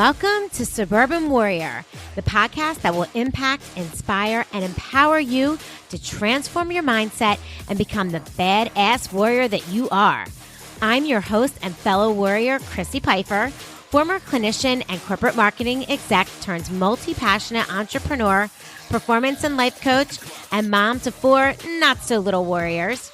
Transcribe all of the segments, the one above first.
Welcome to Suburban Warrior, the podcast that will impact, inspire, and empower you to transform your mindset and become the badass warrior that you are. I'm your host and fellow warrior, Chrissy Pfeiffer, former clinician and corporate marketing exec turned multi-passionate entrepreneur, performance and life coach, and mom to 4 not-so-little warriors.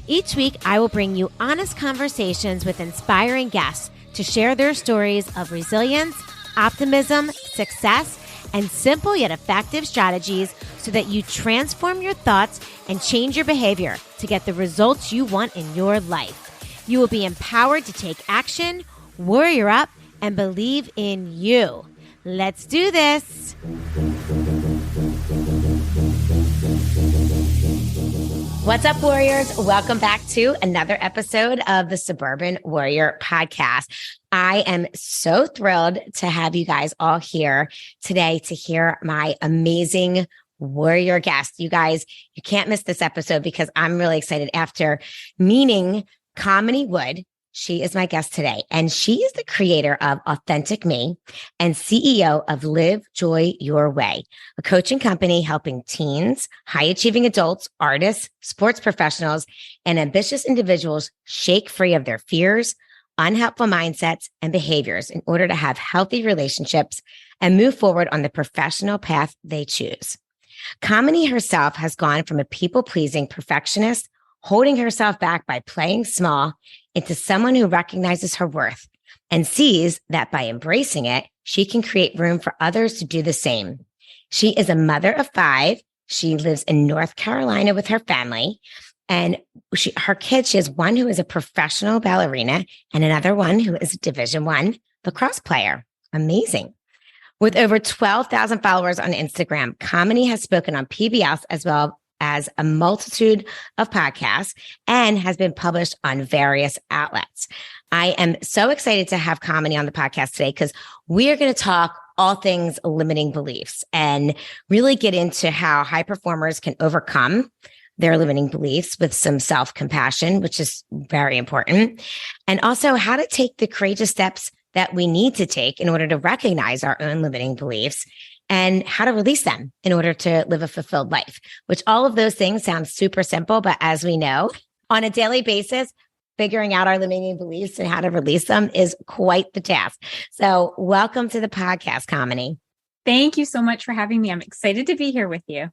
Each week, I will bring you honest conversations with inspiring guests to share their stories of resilience, optimism, success, and simple yet effective strategies so that you transform your thoughts and change your behavior to get the results you want in your life. You will be empowered to take action, warrior up, and believe in you. Let's do this. What's up, warriors? Welcome back to another episode of the Suburban Warrior Podcast. I am so thrilled to have you guys all here today to hear my amazing warrior guest. You guys, you can't miss this episode because I'm really excited. After meeting Kamini Wood, she is my guest today, and she is the creator of AuthenticMe and CEO of Live Joy Your Way, a coaching company helping teens, high-achieving adults, artists, sports professionals, and ambitious individuals shake free of their fears, unhelpful mindsets, and behaviors in order to have healthy relationships and move forward on the professional path they choose. Kamini herself has gone from a people-pleasing perfectionist, holding herself back by playing small, into someone who recognizes her worth and sees that by embracing it, she can create room for others to do the same. She is a mother of 5. She lives in North Carolina with her family. And her kids, she has one who is a professional ballerina and another one who is a Division I lacrosse player. Amazing. With over 12,000 followers on Instagram, Kamini has spoken on PBS as well as a multitude of podcasts and has been published on various outlets. I am so excited to have Kamini on the podcast today because we are going to talk all things limiting beliefs and really get into how high performers can overcome their limiting beliefs with some self-compassion, which is very important, and also how to take the courageous steps that we need to take in order to recognize our own limiting beliefs and how to release them in order to live a fulfilled life, which all of those things sound super simple. But as we know, on a daily basis, figuring out our limiting beliefs and how to release them is quite the task. So welcome to the podcast, Kamini. Thank you so much for having me. I'm excited to be here with you.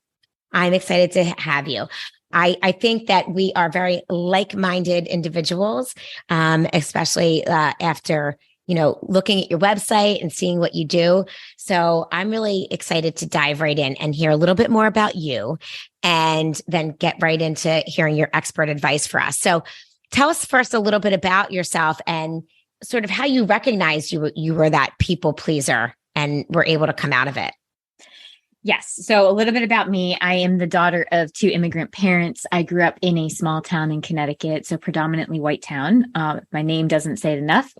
I'm excited to have you. I think that we are very like-minded individuals, especially after looking at your website and seeing what you do. So I'm really excited to dive right in and hear a little bit more about you and then get right into hearing your expert advice for us. So tell us first a little bit about yourself and sort of how you recognized you were that people pleaser and were able to come out of it. Yes. So a little bit about me. I am the daughter of 2 immigrant parents. I grew up in a small town in Connecticut, so predominantly white town. My name doesn't say it enough.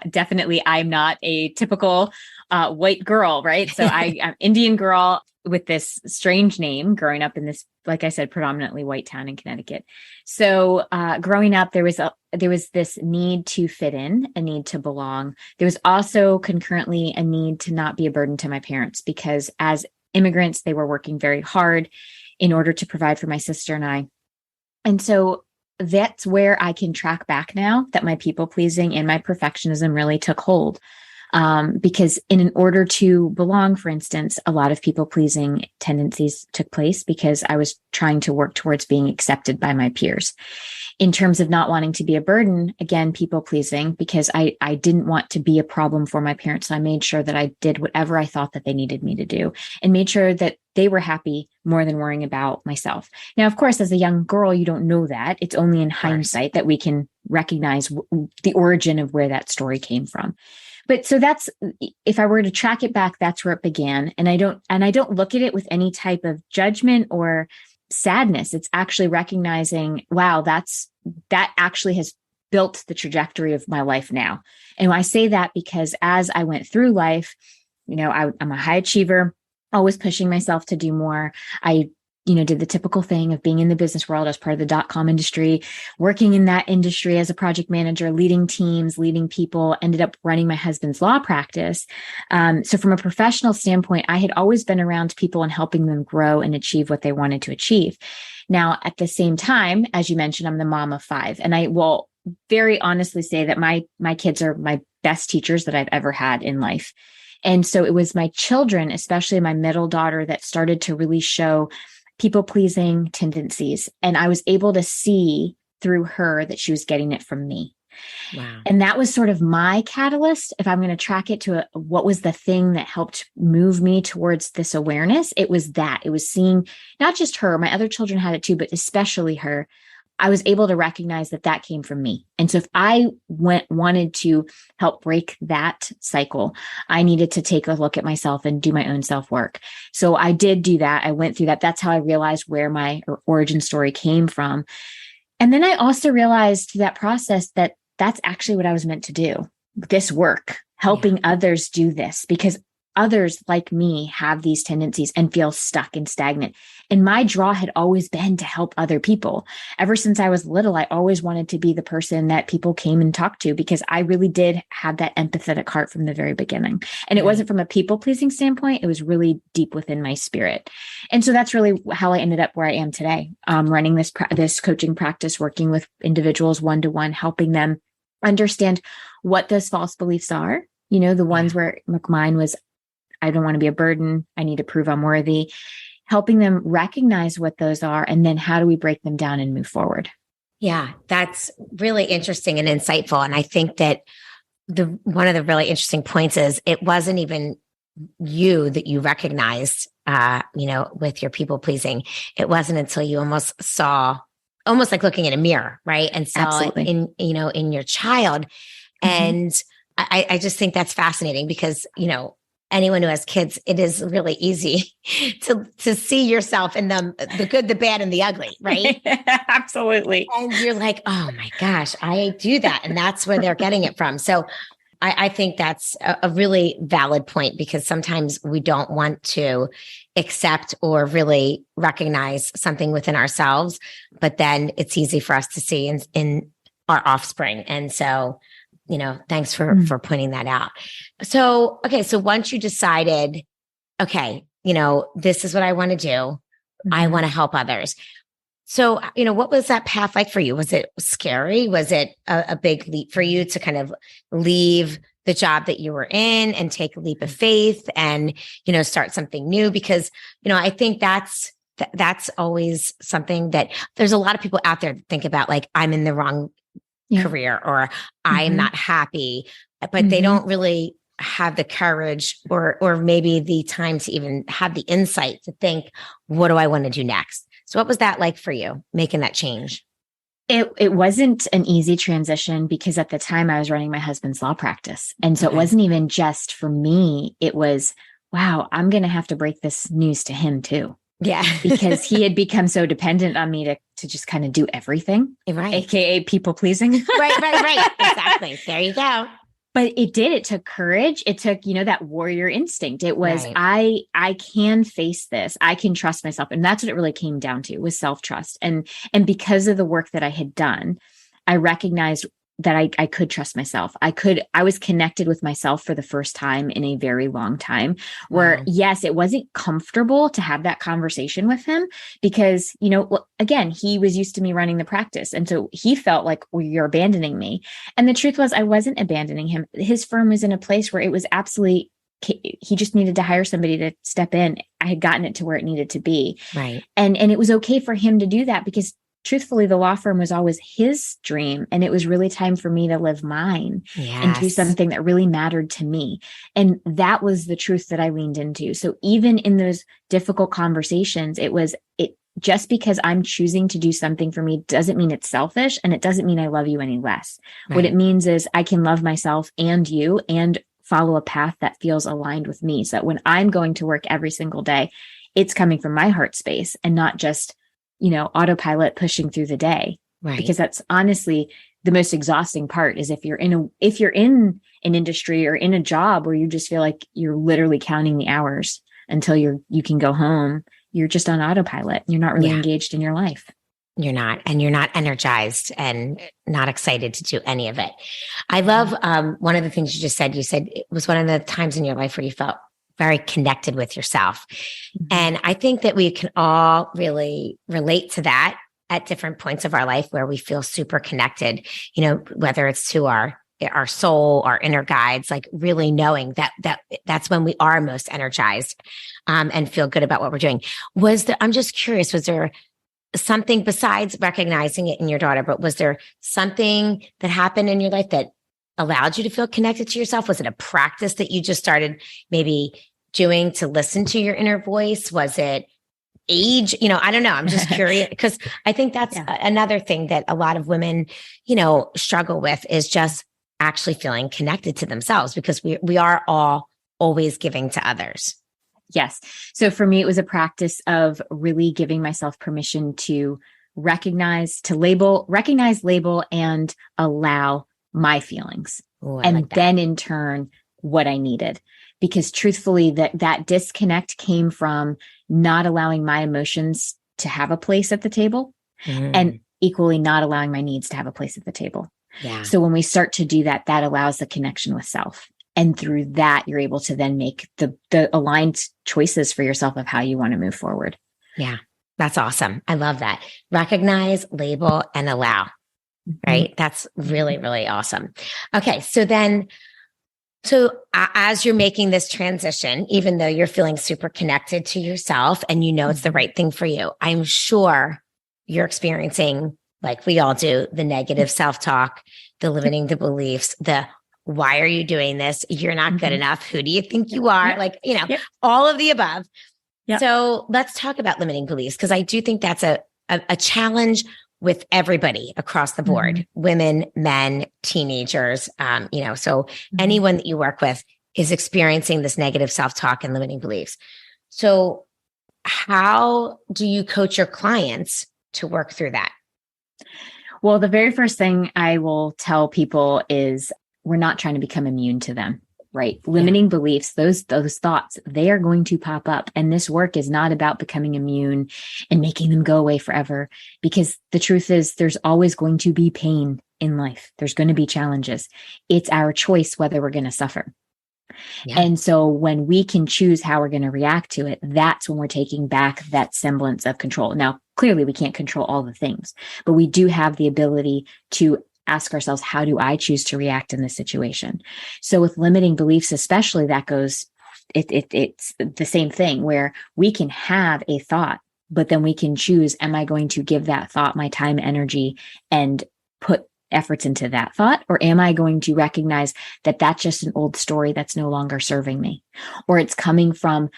Definitely, I'm not a typical white girl, right? So I'm Indian girl with this strange name growing up in this, like I said, predominantly white town in Connecticut. So growing up, there was this need to fit in, a need to belong. There was also concurrently a need to not be a burden to my parents because as immigrants, they were working very hard in order to provide for my sister and I. And so that's where I can track back now that my people pleasing and my perfectionism really took hold. Because in order to belong, for instance, a lot of people pleasing tendencies took place because I was trying to work towards being accepted by my peers. In terms of not wanting to be a burden, again, people pleasing, because I didn't want to be a problem for my parents. So I made sure that I did whatever I thought that they needed me to do and made sure that they were happy more than worrying about myself. Now, of course, as a young girl, you don't know that. It's only in hindsight that we can recognize the origin of where that story came from. But so that's, if I were to track it back, that's where it began. And I don't look at it with any type of judgment or sadness. It's actually recognizing, wow, that actually has built the trajectory of my life now. And I say that because as I went through life, I'm a high achiever, always pushing myself to do more. I did the typical thing of being in the business world as part of the .com industry, working in that industry as a project manager, leading teams, leading people, ended up running my husband's law practice. So from a professional standpoint, I had always been around people and helping them grow and achieve what they wanted to achieve. Now, at the same time, as you mentioned, I'm the mom of 5, and I will very honestly say that my kids are my best teachers that I've ever had in life. And so it was my children, especially my middle daughter, that started to really show people-pleasing tendencies. And I was able to see through her that she was getting it from me. Wow. And that was sort of my catalyst. If I'm going to track it to what was the thing that helped move me towards this awareness, it was that. It was seeing not just her, my other children had it too, but especially her. I was able to recognize that came from me. And so if I wanted to help break that cycle, I needed to take a look at myself and do my own self-work. So I did do that. I went through that. That's how I realized where my origin story came from. And then I also realized through that process that that's actually what I was meant to do. This work, helping others do this, because others like me have these tendencies and feel stuck and stagnant. And my draw had always been to help other people. Ever since I was little, I always wanted to be the person that people came and talked to, because I really did have that empathetic heart from the very beginning. And it wasn't from a people-pleasing standpoint. It was really deep within my spirit. And so that's really how I ended up where I am today, running this coaching practice, working with individuals one-to-one, helping them understand what those false beliefs are. The ones where mine was, I don't want to be a burden. I need to prove I'm worthy. Helping them recognize what those are, and then how do we break them down and move forward? Yeah, that's really interesting and insightful. And I think that one of the really interesting points is it wasn't even you that you recognized, with your people pleasing. It wasn't until you almost like looking in a mirror, right? And saw Absolutely. it in your child. And I just think that's fascinating because, anyone who has kids, it is really easy to see yourself in them, the good, the bad, and the ugly, right? Absolutely. And you're like, oh my gosh, I do that. And that's where they're getting it from. So I think that's a really valid point, because sometimes we don't want to accept or really recognize something within ourselves, but then it's easy for us to see in our offspring. And so thanks for pointing that out. So, okay. So once you decided, okay, this is what I want to do. I want to help others. So, what was that path like for you? Was it scary? Was it a big leap for you to kind of leave the job that you were in and take a leap of faith and, start something new? Because, I think that's always something that there's a lot of people out there that think about, like, I'm in the wrong career, or I'm not happy, but they don't really have the courage or maybe the time to even have the insight to think, what do I want to do next? So what was that like for you, making that change? It wasn't an easy transition, because at the time I was running my husband's law practice. And so it wasn't even just for me. It was, wow, I'm going to have to break this news to him too. Yeah. Because he had become so dependent on me to just kind of do everything, right? AKA people pleasing. Right. Exactly. There you go. But it took courage. It took, that warrior instinct. It was, I can face this. I can trust myself. And that's what it really came down to, was self-trust. And because of the work that I had done, I recognized that I could trust myself. I was connected with myself for the first time in a very long time, where yes, it wasn't comfortable to have that conversation with him, because, again, he was used to me running the practice. And so he felt like, well, you're abandoning me. And the truth was, I wasn't abandoning him. His firm was in a place where it was absolutely, he just needed to hire somebody to step in. I had gotten it to where it needed to be. Right. And it was okay for him to do that, because truthfully, the law firm was always his dream. And it was really time for me to live mine and do something that really mattered to me. And that was the truth that I leaned into. So even in those difficult conversations, it just because I'm choosing to do something for me doesn't mean it's selfish, and it doesn't mean I love you any less. Right. What it means is I can love myself and you and follow a path that feels aligned with me. So that when I'm going to work every single day, it's coming from my heart space and not just autopilot pushing through the day. Right. Because that's honestly the most exhausting part, is if you're in an industry or in a job where you just feel like you're literally counting the hours until you can go home you're just on autopilot. You're not really engaged in your life. You're not, and you're not energized and not excited to do any of it. I love one of the things you said it was one of the times in your life where you felt very connected with yourself. And I think that we can all really relate to that at different points of our life where we feel super connected, whether it's to our soul, our inner guides, like really knowing that's when we are most energized and feel good about what we're doing. I'm just curious, was there something besides recognizing it in your daughter, but was there something that happened in your life that allowed you to feel connected to yourself? Was it a practice that you just started maybe doing to listen to your inner voice? Was it age? I don't know. I'm just curious because I think that's another thing that a lot of women, struggle with is just actually feeling connected to themselves because we are all always giving to others. Yes. So for me, it was a practice of really giving myself permission to recognize, label, and allow my feelings. Ooh, and like then in turn, what I needed. Because truthfully, that disconnect came from not allowing my emotions to have a place at the table and equally not allowing my needs to have a place at the table. Yeah. So when we start to do that, that allows the connection with self. And through that, you're able to then make the aligned choices for yourself of how you want to move forward. Yeah, that's awesome. I love that. Recognize, label, and allow. Right? That's really, really awesome. Okay. So as you're making this transition, even though you're feeling super connected to yourself and it's the right thing for you, I'm sure you're experiencing, like we all do, the negative self-talk, the limiting the beliefs, why are you doing this? You're not good enough. Who do you think you are? Like, all of the above. Yep. So let's talk about limiting beliefs, because I do think that's a challenge with everybody across the board, women, men, teenagers, so anyone that you work with is experiencing this negative self-talk and limiting beliefs. So how do you coach your clients to work through that? Well, the very first thing I will tell people is we're not trying to become immune to them, right? Limiting beliefs, those thoughts, they are going to pop up. And this work is not about becoming immune and making them go away forever, because the truth is there's always going to be pain in life. There's going to be challenges. It's our choice whether we're going to suffer. Yeah. And so when we can choose how we're going to react to it, that's when we're taking back that semblance of control. Now, clearly we can't control all the things, but we do have the ability to ask ourselves, how do I choose to react in this situation? So with limiting beliefs, especially, that goes, it's the same thing where we can have a thought, but then we can choose, am I going to give that thought my time, energy, and put efforts into that thought? Or am I going to recognize that that's just an old story that's no longer serving me? Or it's coming from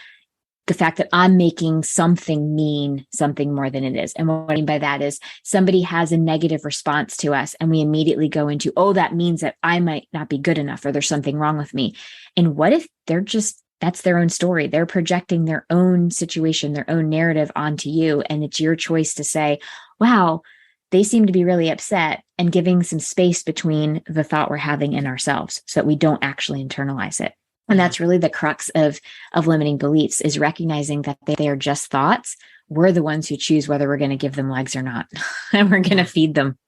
the fact that I'm making something mean something more than it is. And what I mean by that is somebody has a negative response to us and we immediately go into, oh, that means that I might not be good enough or there's something wrong with me. And what if that's their own story? They're projecting their own situation, their own narrative onto you. And it's your choice to say, wow, they seem to be really upset, and giving some space between the thought we're having and ourselves so that we don't actually internalize it. And that's really the crux of limiting beliefs, is recognizing that they are just thoughts. We're the ones who choose whether we're going to give them legs or not, and we're going to feed them.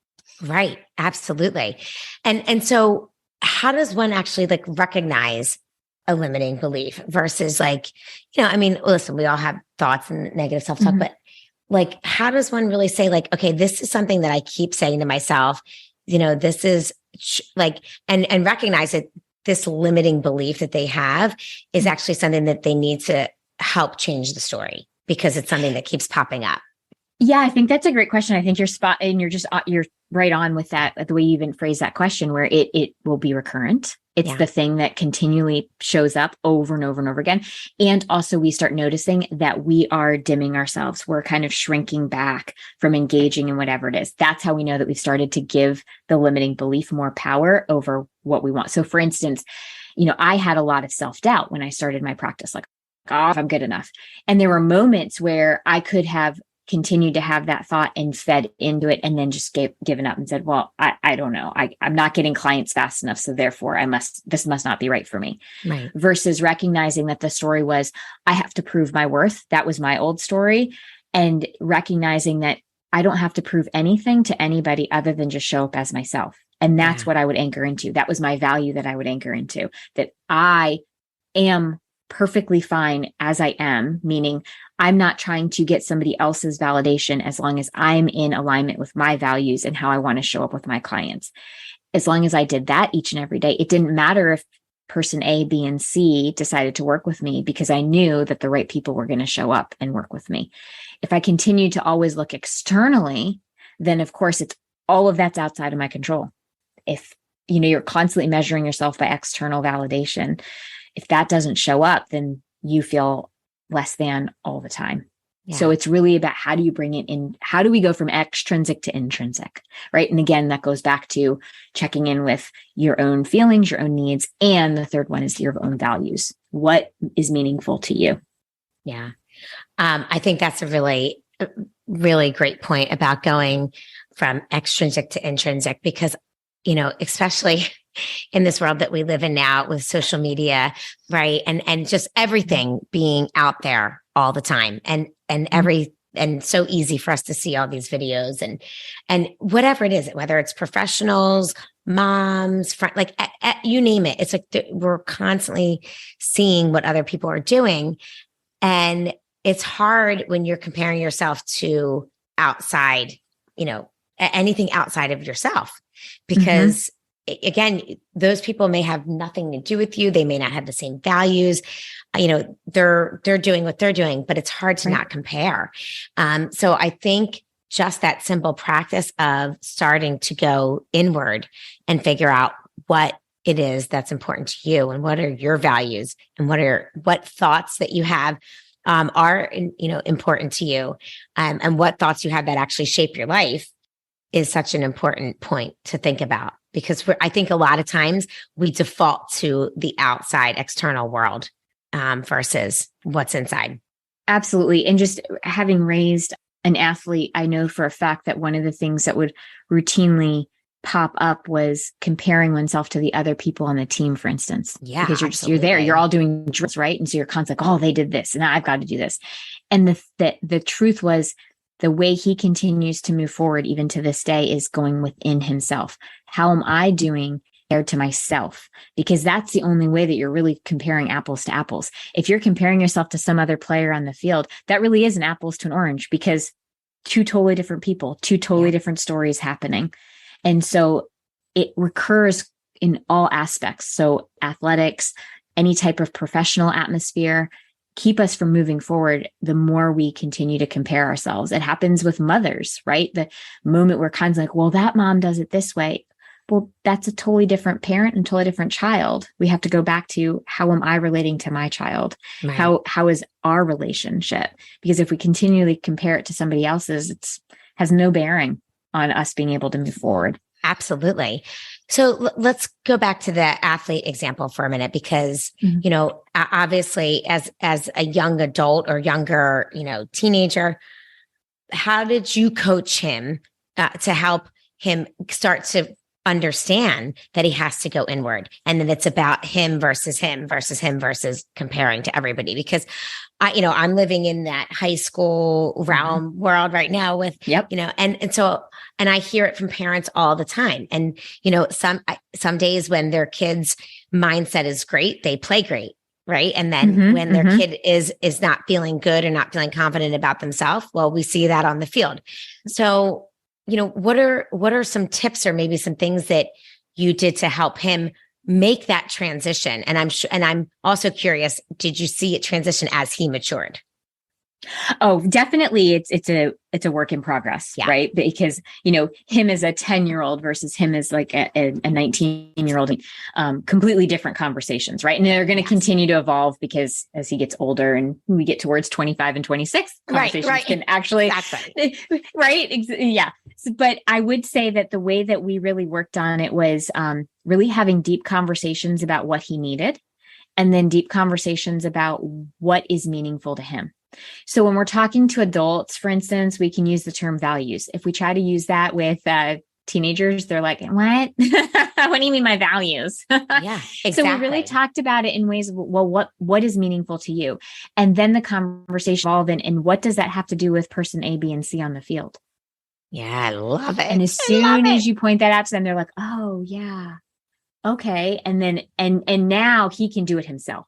Right. Absolutely. And so how does one actually recognize a limiting belief versus listen, we all have thoughts and negative self-talk, but how does one really say okay, this is something that I keep saying to myself, this is and recognize it. This limiting belief that they have is actually something that they need to help change the story, because it's something that keeps popping up. Yeah, I think that's a great question. I think you're right on with that, the way you even phrase that question, where it will be recurrent. It's the thing that continually shows up over and over and over again. And also we start noticing that we are dimming ourselves. We're kind of shrinking back from engaging in whatever it is. That's how we know that we've started to give the limiting belief more power over what we want. So for instance, I had a lot of self-doubt when I started my practice, oh, if I'm good enough. And there were moments where I could have continued to have that thought and fed into it, and then just given up and said, well, I don't know. I'm not getting clients fast enough. So therefore this must not be right for me. Right. Versus recognizing that the story was, I have to prove my worth. That was my old story. And recognizing that I don't have to prove anything to anybody other than just show up as myself. And that's what I would anchor into. That was my value that I would anchor into, that I am perfectly fine as I am, meaning I'm not trying to get somebody else's validation as long as I'm in alignment with my values and how I want to show up with my clients. As long as I did that each and every day, it didn't matter if person A, B, and C decided to work with me, because I knew that the right people were going to show up and work with me. If I continued to always look externally, then of course it's all of that's outside of my control. If you're constantly measuring yourself by external validation, if that doesn't show up, then you feel less than all the time. Yeah. So it's really about, how do you bring it in? How do we go from extrinsic to intrinsic, right? And again, that goes back to checking in with your own feelings, your own needs. And the third one is your own values. What is meaningful to you? Yeah. I think that's a really, really great point about going from extrinsic to intrinsic, because, especially in this world that we live in now with social media, right? And just everything being out there all the time, and so easy for us to see all these videos and whatever it is, whether it's professionals, moms, you name it. It's like we're constantly seeing what other people are doing. And it's hard when you're comparing yourself to outside, anything outside of yourself, because again, those people may have nothing to do with you. They may not have the same values. They're doing what they're doing, but it's hard to not compare. So I think just that simple practice of starting to go inward and figure out what it is that's important to you, and what are your values, and what thoughts that you have are important to you, and what thoughts you have that actually shape your life, is such an important point to think about, because I think a lot of times we default to the outside external world versus what's inside. Absolutely. And just having raised an athlete, I know for a fact that one of the things that would routinely pop up was comparing oneself to the other people on the team, for instance. Yeah, because you're there, you're all doing drills, right? And so you're constantly like, oh, they did this, and I've got to do this. And the truth was, the way he continues to move forward, even to this day, is going within himself. How am I doing compared to myself? Because that's the only way that you're really comparing apples to apples. If you're comparing yourself to some other player on the field, that really is an apples to an orange, because two totally different people, two totally different stories happening. And so it recurs in all aspects. So athletics, any type of professional atmosphere, keep us from moving forward the more we continue to compare ourselves. It happens with mothers, right? The moment we're kind of like, well, that mom does it this way. Well, that's a totally different parent and totally different child. We have to go back to, how am I relating to my child? Right. How is our relationship? Because if we continually compare it to somebody else's, it has no bearing on us being able to move forward. Absolutely. So let's go back to the athlete example for a minute, because, obviously as a young adult or younger, teenager, how did you coach him to help him start to understand that he has to go inward, and that it's about him versus comparing to everybody? Because I'm living in that high school realm world right now with, and I hear it from parents all the time. And, some days when their kids' mindset is great, they play great. Right. And then when their kid is not feeling good or not feeling confident about themselves, well, we see that on the field. So, what are some tips or maybe some things that you did to help him make that transition? And I'm also curious, did you see it transition as he matured? Oh, definitely. It's a work in progress, right? Because, him as a 10-year-old versus him as like a 19-year-old, completely different conversations, right? And they're going to continue to evolve, because as he gets older and we get towards 25 and 26, conversations can actually, right? Yeah. But I would say that the way that we really worked on it was really having deep conversations about what he needed, and then deep conversations about what is meaningful to him. So when we're talking to adults, for instance, we can use the term values. If we try to use that with teenagers, they're like, what? What do you mean my values? Yeah, exactly. So we really talked about it in ways of, well, what is meaningful to you? And then the conversation evolved and what does that have to do with person A, B, and C on the field? Yeah, I love it. And as soon as you point that out to them, they're like, oh yeah, okay. And then, and now he can do it himself.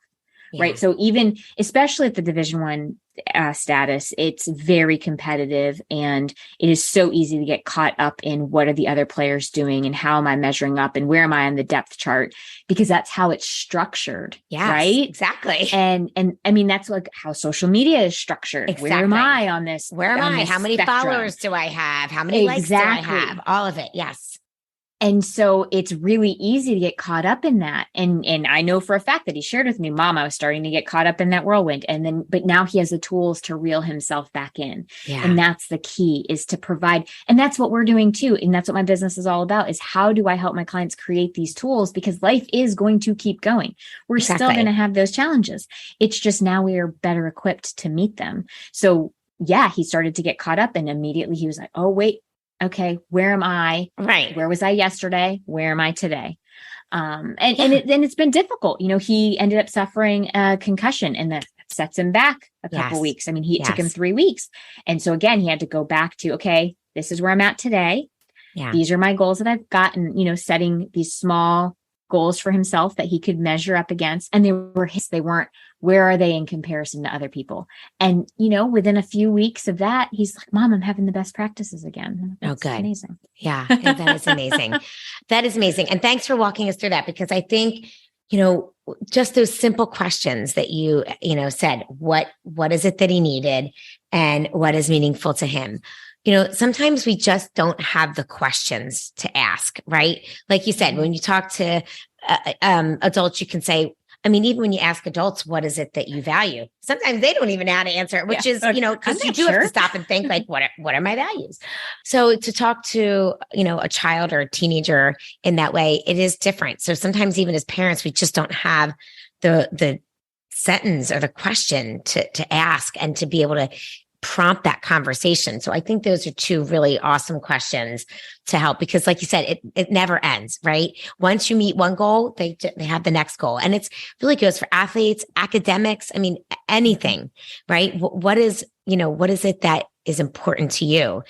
Yeah. Right. So even, especially at the Division I status, it's very competitive and it is so easy to get caught up in what are the other players doing and how am I measuring up and where am I on the depth chart, because that's how it's structured. Yes, right. Exactly. And I mean, that's like how social media is structured. Exactly. Where am I on this? Where am I? How many spectrum? followers do I have? How many likes do I have? All of it. Yes. And so it's really easy to get caught up in that. And I know for a fact that he shared with me, Mom, I was starting to get caught up in that whirlwind. And then, but now he has the tools to reel himself back in. Yeah. And that's the key, is to provide. And that's what we're doing too. And that's what my business is all about, is how do I help my clients create these tools? Because life is going to keep going. We're still going to have those challenges. It's just now we are better equipped to meet them. So yeah, he started to get caught up and immediately he was like, oh, wait. Okay, where am I? Right. Where was I yesterday? Where am I today? And it's been difficult. You know, he ended up suffering a concussion and that sets him back a couple weeks. I mean, it took him 3 weeks. And so again, he had to go back to, okay, this is where I'm at today. Yeah. These are my goals that I've gotten, you know, setting these small goals for himself that he could measure up against. And they were his, they weren't, where are they in comparison to other people? And, you know, within a few weeks of that, he's like, Mom, I'm having the best practices again. That's good. Amazing. Yeah, that is amazing. That is amazing. And thanks for walking us through that, because I think, you know, just those simple questions that you said, what is it that he needed and what is meaningful to him? You know, sometimes we just don't have the questions to ask, right? Like you said, when you talk to adults, you can say, I mean, even when you ask adults, what is it that you value? Sometimes they don't even know how to answer it, which is, you know, because you do have to stop and think like, what are my values? So to talk to, you know, a child or a teenager in that way, it is different. So sometimes even as parents, we just don't have the sentence or the question to ask and to be able to prompt that conversation. So I think those are two really awesome questions to help, because like you said, it never ends, right? Once you meet one goal, they have the next goal. And it's really goes for athletes, academics. I mean, anything, right? What is it that is important to you,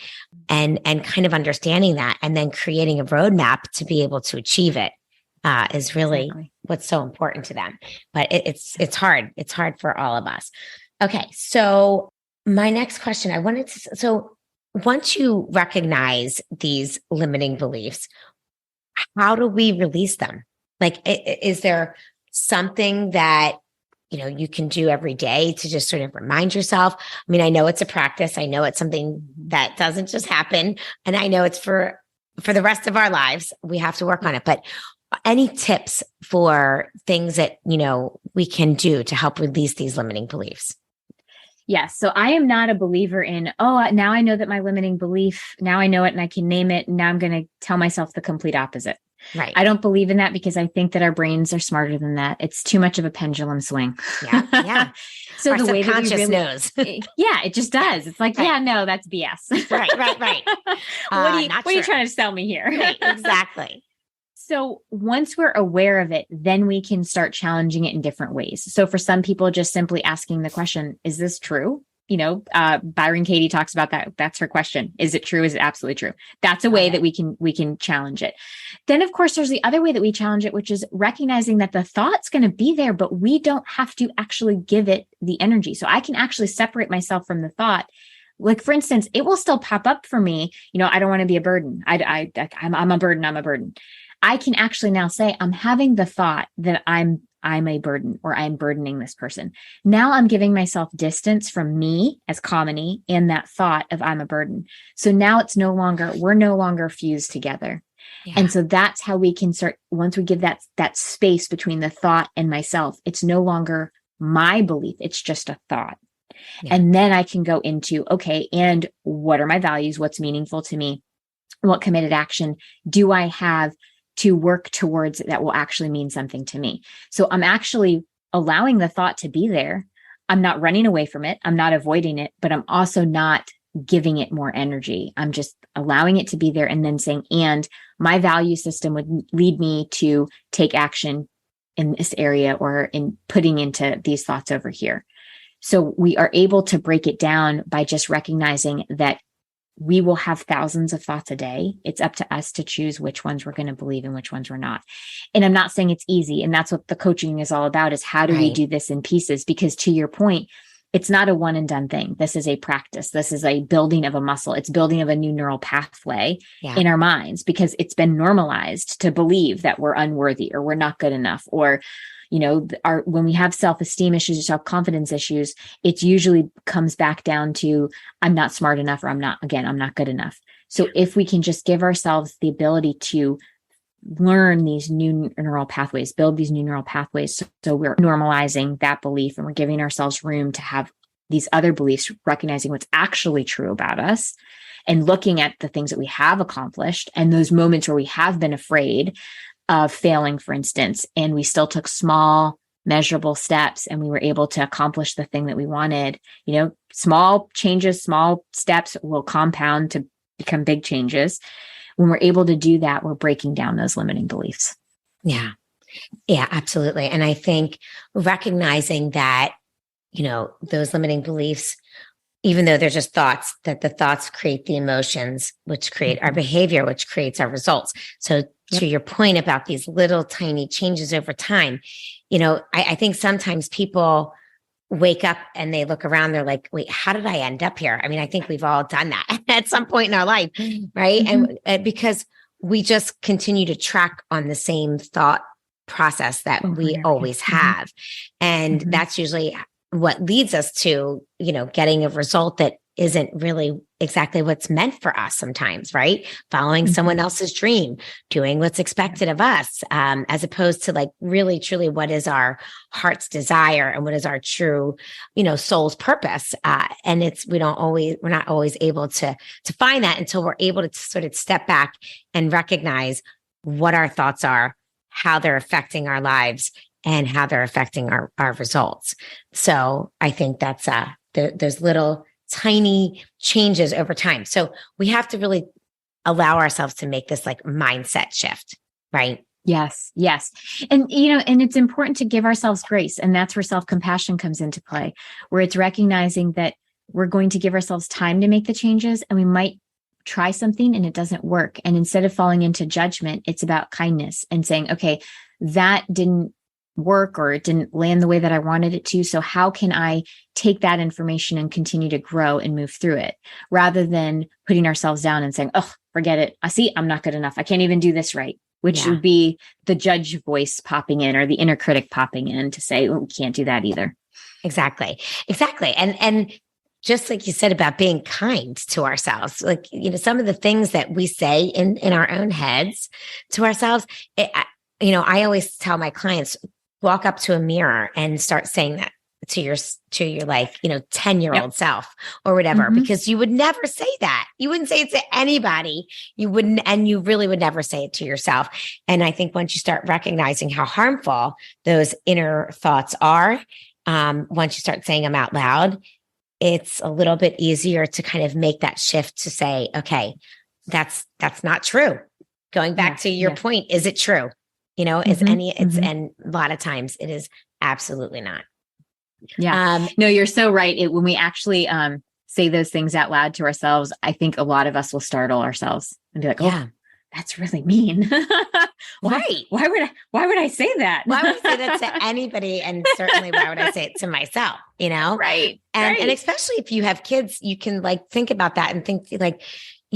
and kind of understanding that and then creating a roadmap to be able to achieve it is really what's so important to them. But it's hard. It's hard for all of us. Okay. So my next question, so once you recognize these limiting beliefs, how do we release them? Like, is there something that, you know, you can do every day to just sort of remind yourself? I mean, I know it's a practice. I know it's something that doesn't just happen. And I know it's for the rest of our lives. We have to work on it. But any tips for things that, you know, we can do to help release these limiting beliefs? Yes. So I am not a believer in, now I know that my limiting belief, now I know it and I can name it. And now I'm going to tell myself the complete opposite. Right. I don't believe in that, because I think that our brains are smarter than that. It's too much of a pendulum swing. Yeah. Yeah. So our the way that we really knows. Yeah, it just does. It's like, yeah, no, that's BS. Right. What are you trying to sell me here? Right, exactly. So once we're aware of it, then we can start challenging it in different ways. So for some people, just simply asking the question, is this true? You know, Byron Katie talks about that. That's her question. Is it true? Is it absolutely true? That's a way that we can challenge it. Then, of course, there's the other way that we challenge it, which is recognizing that the thought's going to be there, but we don't have to actually give it the energy. So I can actually separate myself from the thought. Like, for instance, it will still pop up for me. You know, I don't want to be a burden. I'm a burden. I'm a burden. I can actually now say, I'm having the thought that I'm a burden, or I'm burdening this person. Now I'm giving myself distance from me as Kamini and that thought of I'm a burden. So now we're no longer fused together. Yeah. And so that's how we can start. Once we give that space between the thought and myself, it's no longer my belief. It's just a thought. Yeah. And then I can go into, okay, and what are my values? What's meaningful to me? What committed action do I have to work towards that will actually mean something to me? So I'm actually allowing the thought to be there. I'm not running away from it. I'm not avoiding it, but I'm also not giving it more energy. I'm just allowing it to be there and then saying, and my value system would lead me to take action in this area or in putting into these thoughts over here. So we are able to break it down by just recognizing that we will have thousands of thoughts a day. It's up to us to choose which ones we're going to believe and which ones we're not. And I'm not saying it's easy. And that's what the coaching is all about, is how do we do this in pieces? Because to your point, it's not a one and done thing. This is a practice. This is a building of a muscle. It's building of a new neural pathway in our minds, because it's been normalized to believe that we're unworthy or we're not good enough, or when we have self-esteem issues or self-confidence issues, it usually comes back down to, I'm not smart enough, or I'm not good enough. So if we can just give ourselves the ability to learn these new neural pathways, build these new neural pathways, so we're normalizing that belief and we're giving ourselves room to have these other beliefs, recognizing what's actually true about us and looking at the things that we have accomplished and those moments where we have been afraid of failing, for instance, and we still took small, measurable steps and we were able to accomplish the thing that we wanted. Small changes, small steps will compound to become big changes. When we're able to do that, we're breaking down those limiting beliefs. Yeah. Yeah, absolutely. And I think recognizing that, those limiting beliefs, even though they're just thoughts, that the thoughts create the emotions, which create our behavior, which creates our results. So to your point about these little tiny changes over time, I think sometimes people wake up and they look around, they're like, wait, how did I end up here? I mean, I think we've all done that at some point in our life, right? Mm-hmm. And because we just continue to track on the same thought process that we always have. And that's usually what leads us to, getting a result that isn't really exactly what's meant for us sometimes, right? Following someone else's dream, doing what's expected of us, as opposed to like really, truly what is our heart's desire and what is our true, soul's purpose. And we're not always able to find that until we're able to sort of step back and recognize what our thoughts are, how they're affecting our lives, and how they're affecting our results. So I think that's those little tiny changes over time. So we have to really allow ourselves to make this like mindset shift, right? Yes. And, and it's important to give ourselves grace. And that's where self-compassion comes into play, where it's recognizing that we're going to give ourselves time to make the changes, and we might try something and it doesn't work. And instead of falling into judgment, it's about kindness and saying, okay, that didn't work or it didn't land the way that I wanted it to. So how can I take that information and continue to grow and move through it, rather than putting ourselves down and saying, oh, forget it. I see I'm not good enough. I can't even do this right, which would be the judge voice popping in, or the inner critic popping in to say, oh, we can't do that either. Exactly. And just like you said about being kind to ourselves, like, some of the things that we say in our own heads to ourselves, I always tell my clients, walk up to a mirror and start saying that to your 10-year-old self or whatever, because you would never say that. You wouldn't say it to anybody. You wouldn't, and you really would never say it to yourself. And I think once you start recognizing how harmful those inner thoughts are, once you start saying them out loud, it's a little bit easier to kind of make that shift to say, okay, that's not true. Going back to your point, is it true? And a lot of times it is absolutely not. Yeah. No, you're so right. When we actually say those things out loud to ourselves, I think a lot of us will startle ourselves and be like, oh, that's really mean. Right. Why would I say that? Why would I say that to anybody? And certainly why would I say it to myself, Right. And especially if you have kids, you can like think about that and think like,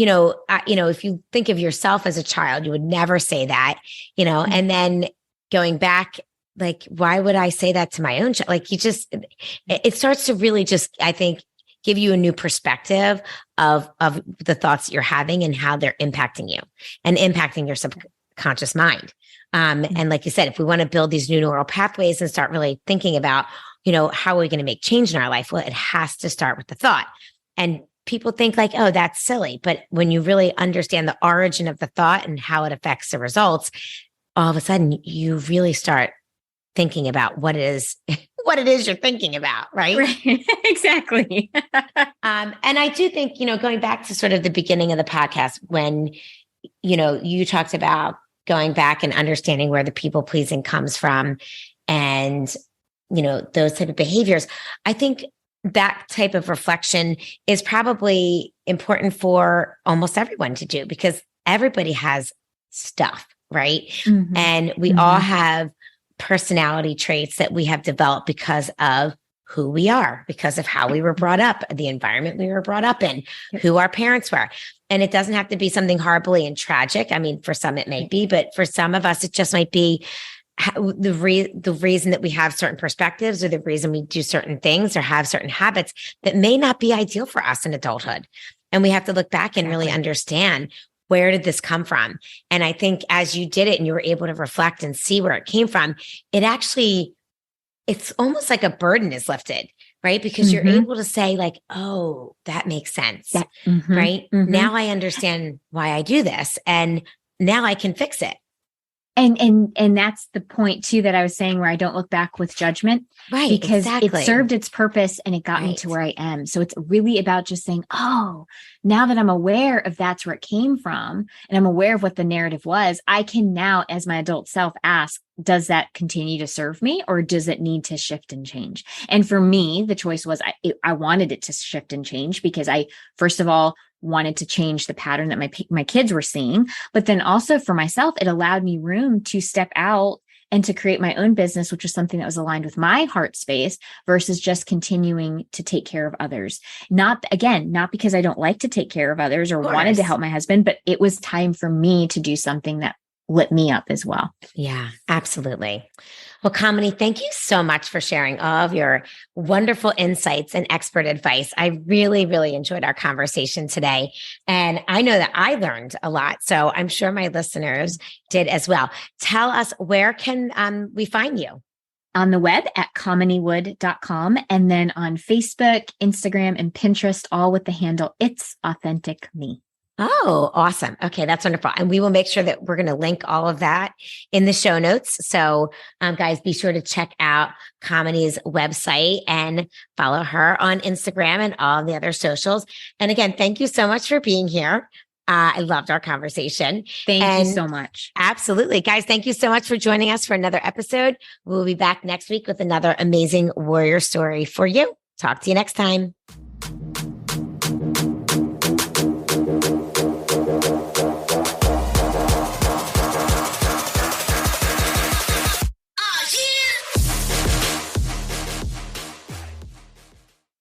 if you think of yourself as a child, you would never say that, and then going back, like, why would I say that to my own child? Like it starts to really just, I think, give you a new perspective of the thoughts that you're having and how they're impacting you and impacting your subconscious mind. And like you said, if we want to build these new neural pathways and start really thinking about, how are we going to make change in our life? Well, it has to start with the thought. And people think like, oh, that's silly. But when you really understand the origin of the thought and how it affects the results, all of a sudden you really start thinking about what it is, what it is you're thinking about, right? Right. Exactly. And I do think, going back to sort of the beginning of the podcast when, you talked about going back and understanding where the people pleasing comes from and, those type of behaviors. I think that type of reflection is probably important for almost everyone to do because everybody has stuff, right? Mm-hmm. And we all have personality traits that we have developed because of who we are, because of how we were brought up, the environment we were brought up in, who our parents were. And it doesn't have to be something horribly and tragic. I mean, for some it may be, but for some of us, it just might be the reason that we have certain perspectives or the reason we do certain things or have certain habits that may not be ideal for us in adulthood. And we have to look back and really understand, where did this come from? And I think as you did it and you were able to reflect and see where it came from, it's almost like a burden is lifted, right? Because you're able to say like, oh, that makes sense, right? Now I understand why I do this and now I can fix it. And that's the point too that I was saying where I don't look back with judgment, right? Because exactly. it served its purpose and it got me to where I am. So it's really about just saying, oh, now that I'm aware of that's where it came from and I'm aware of what the narrative was, I can now, as my adult self, ask, does that continue to serve me or does it need to shift and change? And for me, the choice was I wanted it to shift and change because I, first of all, wanted to change the pattern that my kids were seeing. But then also for myself, it allowed me room to step out and to create my own business, which was something that was aligned with my heart space versus just continuing to take care of others. Not because I don't like to take care of others or wanted to help my husband, but it was time for me to do something that lit me up as well. Yeah, absolutely. Well, Kamini, thank you so much for sharing all of your wonderful insights and expert advice. I really, really enjoyed our conversation today. And I know that I learned a lot. So I'm sure my listeners did as well. Tell us, where can we find you? On the web at kaminiwood.com and then on Facebook, Instagram, and Pinterest, all with the handle It's Authentic Me. Oh, awesome. Okay, that's wonderful. And we will make sure that we're going to link all of that in the show notes. So guys, be sure to check out Kamini's website and follow her on Instagram and all the other socials. And again, thank you so much for being here. I loved our conversation. Thank you so much. Absolutely. Guys, thank you so much for joining us for another episode. We'll be back next week with another amazing warrior story for you. Talk to you next time.